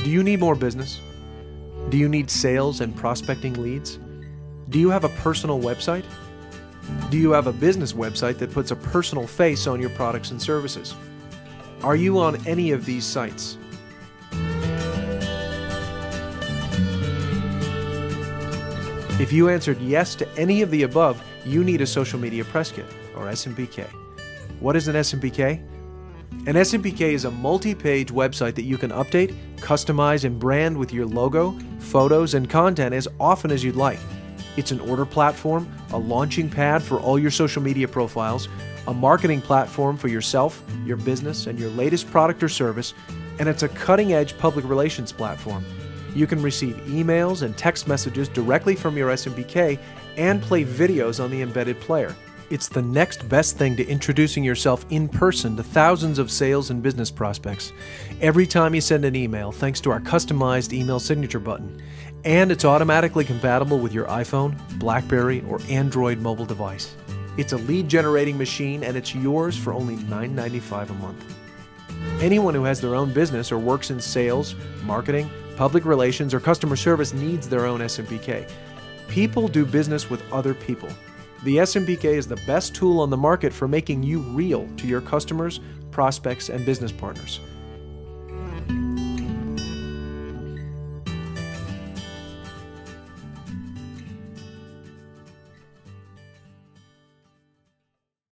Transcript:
Do you need more business? Do you need sales and prospecting leads? Do you have a personal website? Do you have a business website that puts a personal face on your products and services? Are you on any of these sites? If you answered yes to any of the above, you need a social media press kit, or SMPK. What is an SMPK? An SMPK is a multi-page website that you can update, customize, and brand with your logo, photos, and content as often as you'd like. It's an order platform, a launching pad for all your social media profiles, a marketing platform for yourself, your business, and your latest product or service, and it's a cutting-edge public relations platform. You can receive emails and text messages directly from your SMPK and play videos on the embedded player. It's the next best thing to introducing yourself in person to thousands of sales and business prospects. Every time you send an email, thanks to our customized email signature button. And it's automatically compatible with your iPhone, BlackBerry, or Android mobile device. It's a lead generating machine and it's yours for only $9.95 a month. Anyone who has their own business or works in sales, marketing, public relations, or customer service needs their own SMPK. People do business with other people. The SMPK is the best tool on the market for making you real to your customers, prospects, and business partners.